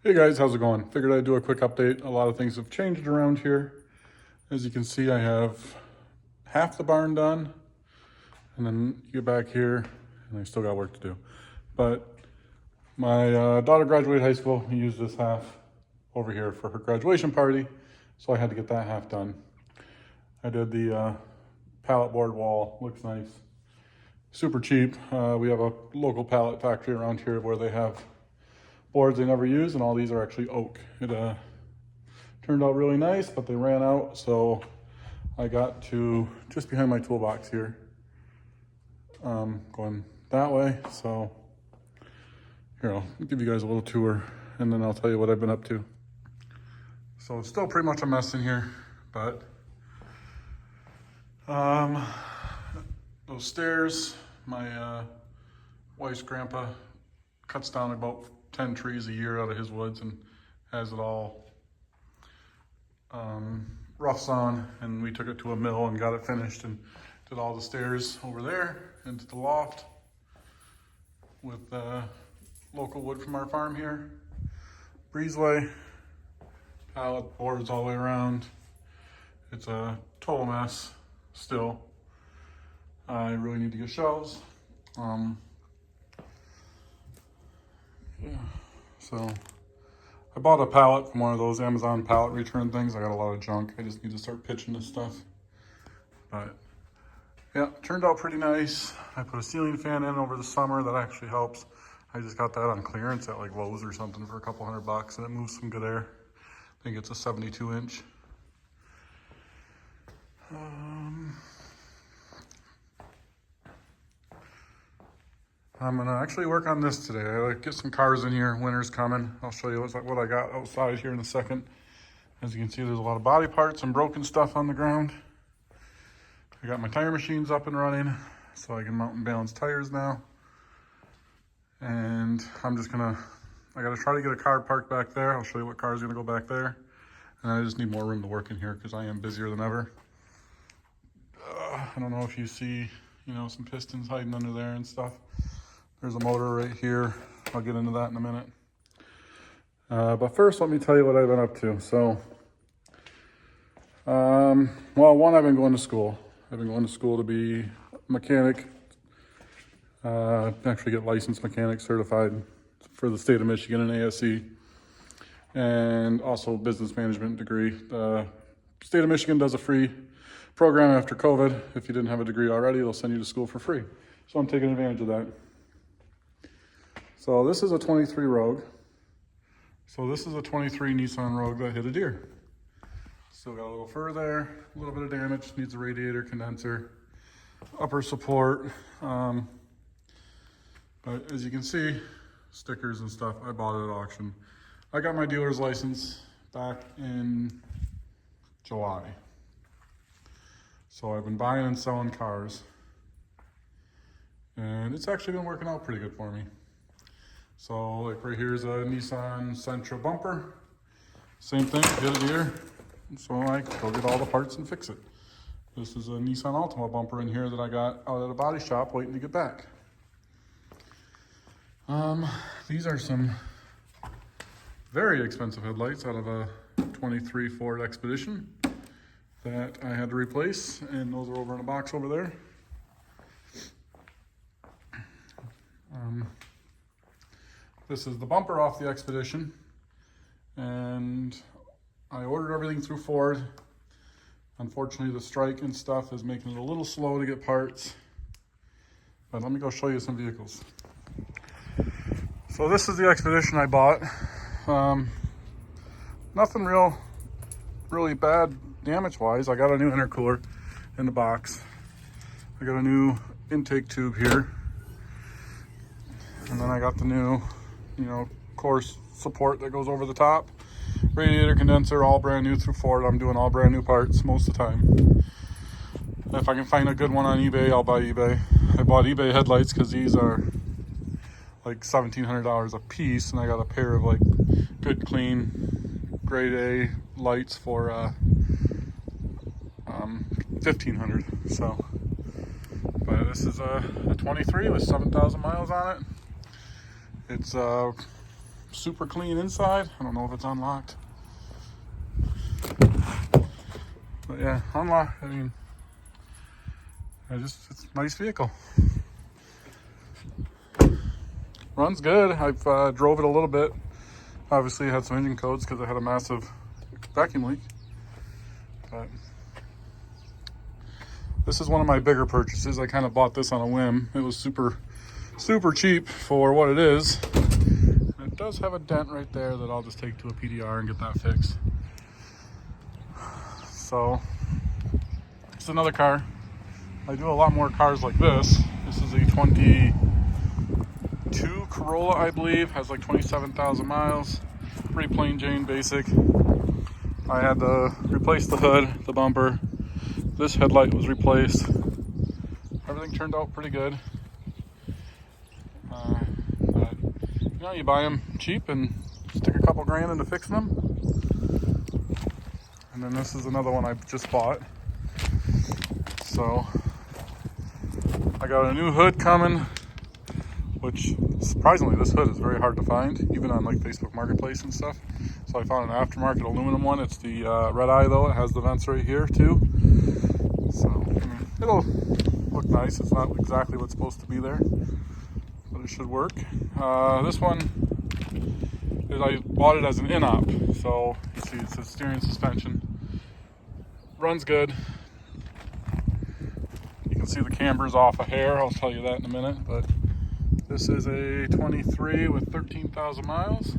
Hey guys, how's it going? Figured I'd do a quick update. A lot of things have changed around here. As you can see, I have half the barn done, and then you get back here, and I still got work to do. But my daughter graduated high school. We used this half over here for her graduation party, so I had to get that half done. I did the pallet board wall. Looks nice. Super cheap. We have a local pallet factory around here where they have boards they never use, and all these are actually oak. It turned out really nice, but they ran out, so I got to just behind my toolbox here, going that way. So here, I'll give you guys a little tour, and then I'll tell you what I've been up to. So it's still pretty much a mess in here, but those stairs, my wife's grandpa cuts down about 10 trees a year out of his woods and has it all roughs on, and we took it to a mill and got it finished and did all the stairs over there into the loft with local wood from our farm here. Breezeway, pallet boards all the way around. It's a total mess still. I really need to get shelves. Yeah, so I bought a pallet from one of those Amazon pallet return things. I got a lot of junk. I just need to start pitching this stuff. But yeah, it turned out pretty nice. I put a ceiling fan in over the summer. That actually helps. I just got that on clearance at like Lowe's or something for a couple $100, and it moves some good air. I think it's a 72 inch. I'm gonna actually work on this today. I like get some cars in here. Winter's coming. I'll show you what I got outside here in a second. As you can see, there's a lot of body parts and broken stuff on the ground. I got my tire machines up and running, so I can mount and balance tires now. And I gotta try to get a car parked back there. I'll show you what car is gonna go back there. And I just need more room to work in here because I am busier than ever. I don't know if you see, some pistons hiding under there and stuff. There's a motor right here. I'll get into that in a minute. But first, let me tell you what I've been up to. So, well, one, I've been going to school. I've been going to school to be a mechanic, actually get licensed mechanic certified for the state of Michigan and ASE, and also business management degree. The state of Michigan does a free program after COVID. If you didn't have a degree already, they'll send you to school for free. So I'm taking advantage of that. So this is a 23 Rogue. So this is a 23 Nissan Rogue that hit a deer. Still got a little fur there, a little bit of damage, needs a radiator, condenser, upper support. But as you can see, stickers and stuff, I bought it at auction. I got my dealer's license back in July. So I've been buying and selling cars. And it's actually been working out pretty good for me. So like right here's a Nissan Sentra bumper. Same thing, hit a deer. So I go get all the parts and fix it. This is a Nissan Altima bumper in here that I got out at a body shop waiting to get back. These are some very expensive headlights out of a 23 Ford Expedition that I had to replace, and those are over in a box over there. This is the bumper off the Expedition, and I ordered everything through Ford. Unfortunately, the strike and stuff is making it a little slow to get parts, but let me go show you some vehicles. So this is the Expedition I bought. Nothing really bad damage-wise. I got a new intercooler in the box. I got a new intake tube here. And then I got the new, course support that goes over the top. Radiator, condenser, all brand new through Ford. I'm doing all brand new parts most of the time. If I can find a good one on eBay, I'll buy eBay. I bought eBay headlights because these are like $1,700 a piece, and I got a pair of like good, clean, grade A lights for $1,500. So, but this is a 23 with 7,000 miles on it. It's super clean inside. I don't know if it's unlocked. But yeah, unlocked. I mean, it's a nice vehicle. Runs good. I've drove it a little bit. Obviously had some engine codes because I had a massive vacuum leak. But this is one of my bigger purchases. I kind of bought this on a whim. It was super cheap for what it is. It does have a dent right there that I'll just take to a PDR and get that fixed. So it's another car. I do a lot more cars like this. This is a 22 Corolla, I believe. Has like 27,000 miles. Pretty plain Jane basic. I had to replace the hood, the bumper. This headlight was replaced. Everything turned out pretty good. But, you know, you buy them cheap and stick a couple grand into fixing them. And then this is another one I just bought. So I got a new hood coming, which surprisingly this hood is very hard to find, even on like Facebook Marketplace and stuff. So I found an aftermarket aluminum one. It's the red eye though. It has the vents right here too. So I mean, it'll look nice. It's not exactly what's supposed to be there, but it should work. This one I bought it as an in-op. So you see it says steering suspension. Runs good. You can see the camber's off a hair. I'll tell you that in a minute. But this is a 23 with 13,000 miles.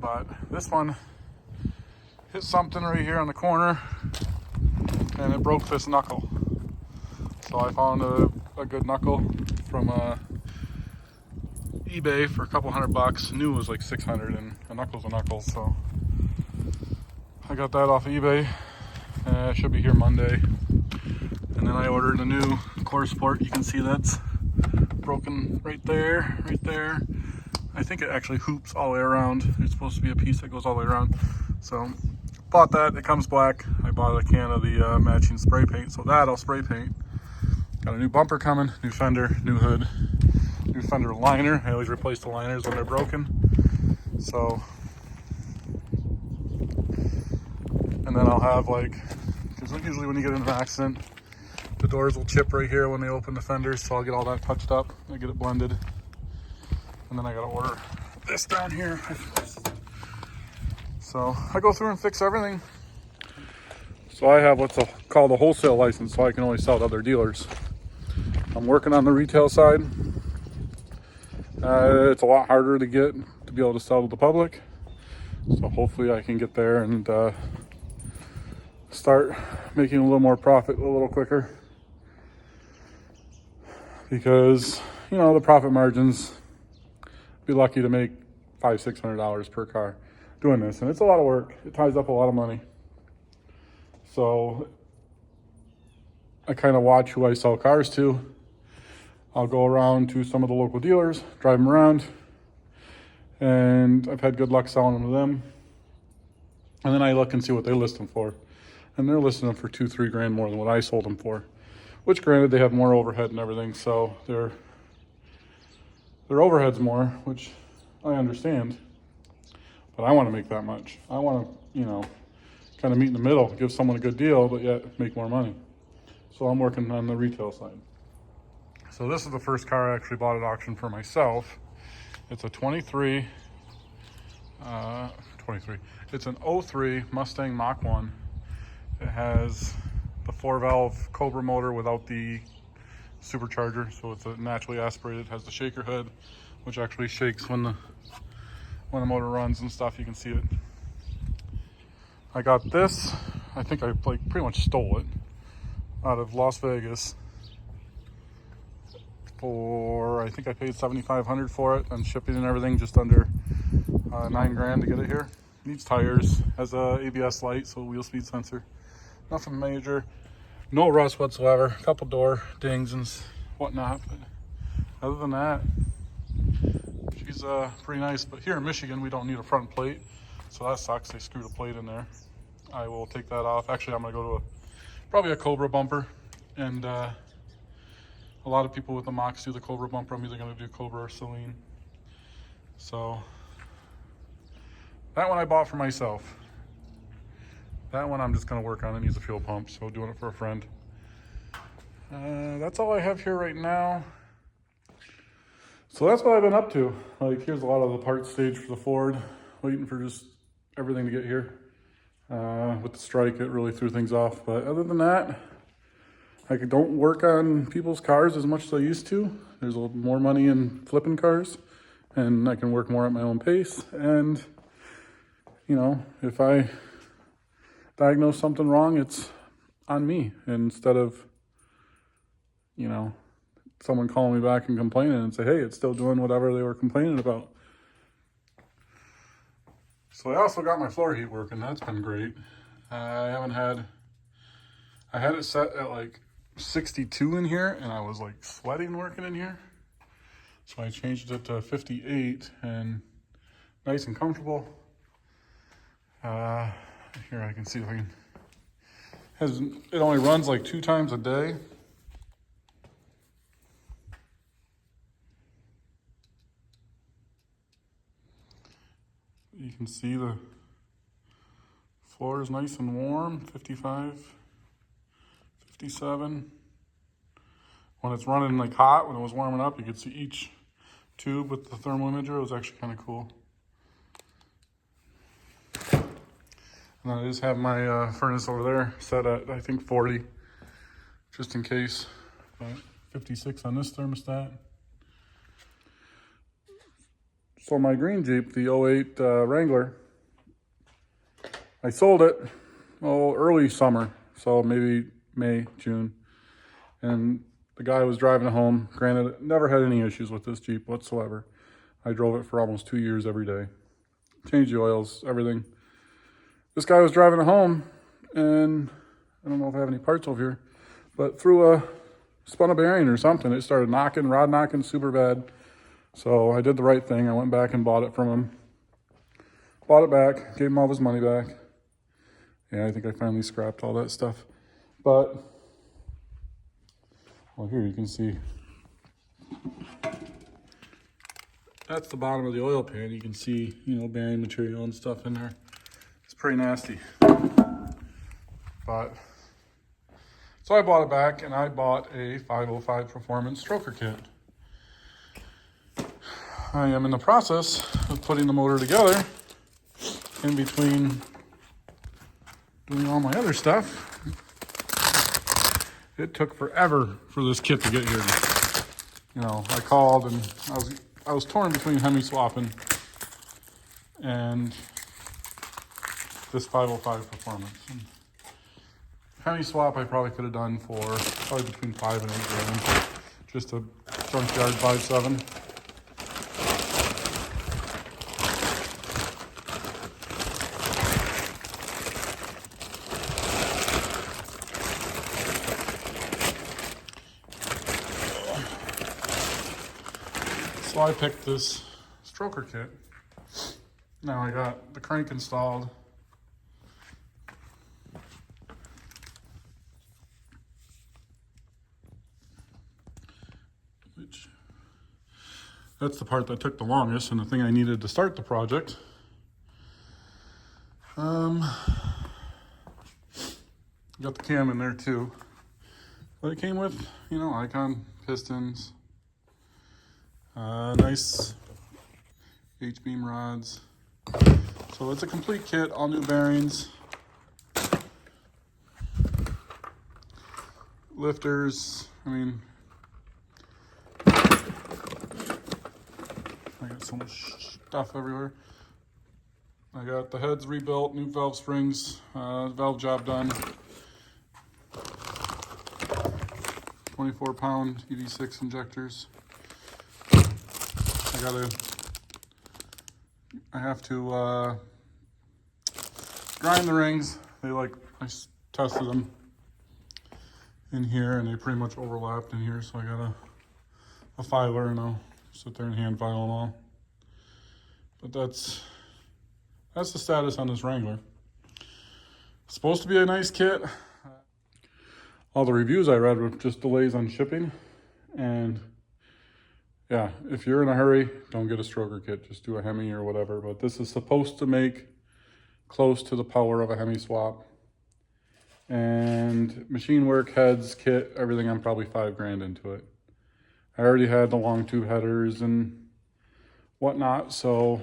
But this one hit something right here on the corner and it broke this knuckle. So I found a good knuckle from eBay for a couple $100. New was like 600 and a knuckle's a knuckle. So I got that off of eBay. It should be here Monday. And then I ordered a new core support. You can see that's broken right there, right there. I think it actually hoops all the way around. It's supposed to be a piece that goes all the way around. So bought that. It comes black. I bought a can of the matching spray paint, so that I'll spray paint. Got a new bumper coming, new fender, new hood, new fender liner. I always replace the liners when they're broken. So, and then I'll have like, because usually when you get in an accident, the doors will chip right here when they open the fenders. So I'll get all that touched up. I get it blended. And then I gotta order this down here. So I go through and fix everything. So I have what's called a wholesale license, so I can only sell to other dealers. I'm working on the retail side. It's a lot harder to get to be able to sell to the public. So hopefully I can get there and start making a little more profit a little quicker. Because, you know, the profit margins, be lucky to make $500-600 per car doing this, and it's a lot of work. It ties up a lot of money. So I kind of watch who I sell cars to. I'll go around to some of the local dealers, drive them around, and I've had good luck selling them to them. And then I look and see what they list them for, and they're listing them for $2-3 grand more than what I sold them for, which granted they have more overhead and everything, so their overhead's more, which I understand, but I want to make that much. I want to, you know, kind of meet in the middle, give someone a good deal, but yet make more money. So I'm working on the retail side. So this is the first car I actually bought at auction for myself. It's a 23. It's an 03 Mustang Mach 1. It has the 4-valve Cobra motor without the supercharger, so it's a naturally aspirated. It has the shaker hood, which actually shakes when the motor runs and stuff. You can see it. I got this. I think I like pretty much stole it out of Las Vegas for, I think I paid $7,500 for it, and shipping and everything just under $9 grand to get it here. Needs tires, has a ABS light, so wheel speed sensor. Nothing major. No rust whatsoever. A couple door dings and whatnot, but other than that, she's pretty nice. But here in Michigan, we don't need a front plate, so that sucks. They screwed a plate in there. I will take that off. Actually, I'm gonna go to probably a Cobra bumper, and a lot of people with the Machs do the Cobra bumper. I'm either gonna do Cobra or Celine. So that one I bought for myself. That one I'm just gonna work on. It needs a fuel pump, so doing it for a friend. That's all I have here right now. So that's what I've been up to. Like, here's a lot of the parts stage for the Ford, waiting for just everything to get here. With the strike, it really threw things off. But other than that, I don't work on people's cars as much as I used to. There's a little more money in flipping cars, and I can work more at my own pace. And, you know, if I diagnose something wrong, it's on me instead of, you know, someone calling me back and complaining and say, hey, it's still doing whatever they were complaining about. So I also got my floor heat working. That's been great. I had it set at like 62 in here, and I was like sweating working in here. So I changed it to 58 and nice and comfortable. Here I can see if I can. It only runs like 2 times a day. You can see the floor is nice and warm, 55, 57. When it's running like hot, when it was warming up, you could see each tube with the thermal imager. It was actually kind of cool. And then I just have my furnace over there set at, I think, 40, just in case. But 56 on this thermostat. So my green Jeep, the '08 Wrangler, I sold it, early summer, so maybe May, June. And the guy was driving it home. Granted, never had any issues with this Jeep whatsoever. I drove it for almost 2 years every day. Changed the oils, everything. This guy was driving it home, and I don't know if I have any parts over here, but spun a bearing or something. It started rod knocking super bad. So I did the right thing. I went back and bought it from him. Bought it back, gave him all of his money back. Yeah, I think I finally scrapped all that stuff. But, well, here you can see. That's the bottom of the oil pan. You can see, bearing material and stuff in there. It's pretty nasty. But, so I bought it back, and I bought a 505 Performance stroker kit. I am in the process of putting the motor together in between doing all my other stuff. It took forever for this kit to get here. I called and I was torn between Hemi swapping and this 505 Performance. And Hemi swap I probably could have done for probably between $5 and $8 grand. Just a junkyard 5.7. So I picked this stroker kit. Now I got the crank installed. That's the part that took the longest and the thing I needed to start the project. Got the cam in there too. But it came with, Icon pistons. Nice H-beam rods. So it's a complete kit, all new bearings. Lifters, I got so much stuff everywhere. I got the heads rebuilt, new valve springs, valve job done. 24-pound EV6 injectors. I have to grind the rings. I tested them in here and they pretty much overlapped in here. So I got a filer and I'll sit there and hand file them all. But that's the status on this Wrangler. It's supposed to be a nice kit. All the reviews I read were just delays on shipping, and yeah, if you're in a hurry, don't get a stroker kit. Just do a Hemi or whatever. But this is supposed to make close to the power of a Hemi swap. And machine work, heads, kit, everything, I'm probably $5 grand into it. I already had the long tube headers and whatnot, so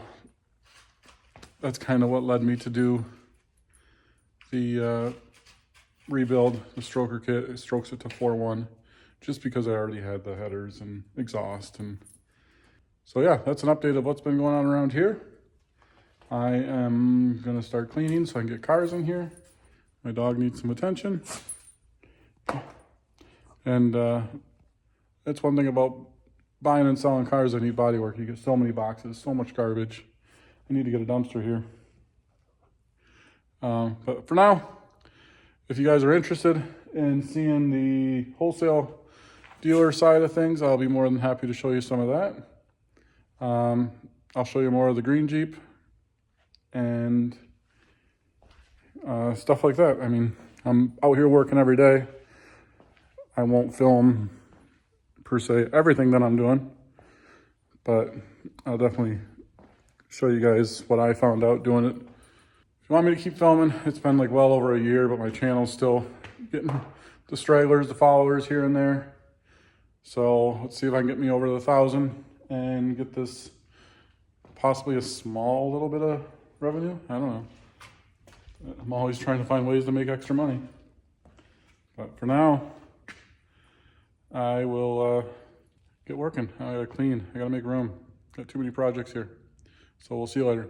that's kind of what led me to do the rebuild the stroker kit. It strokes it to 4.1 just because I already had the headers and exhaust. And so yeah, that's an update of what's been going on around here. I am gonna start cleaning so I can get cars in here. My dog needs some attention. And that's one thing about buying and selling cars. I need body work. You get so many boxes, so much garbage. I need to get a dumpster here. But for now, if you guys are interested in seeing the wholesale dealer side of things, I'll be more than happy to show you some of that. I'll show you more of the green Jeep and stuff like that. I mean, I'm out here working every day. I won't film per se everything that I'm doing, but I'll definitely show you guys what I found out doing it. If you want me to keep filming, it's been like well over a year, but my channel's still getting the stragglers, the followers here and there. So let's see if I can get me over the 1,000 and get this possibly a small little bit of revenue. I don't know. I'm always trying to find ways to make extra money. But for now, I will get working. I gotta clean. I gotta make room. Got too many projects here. So we'll see you later.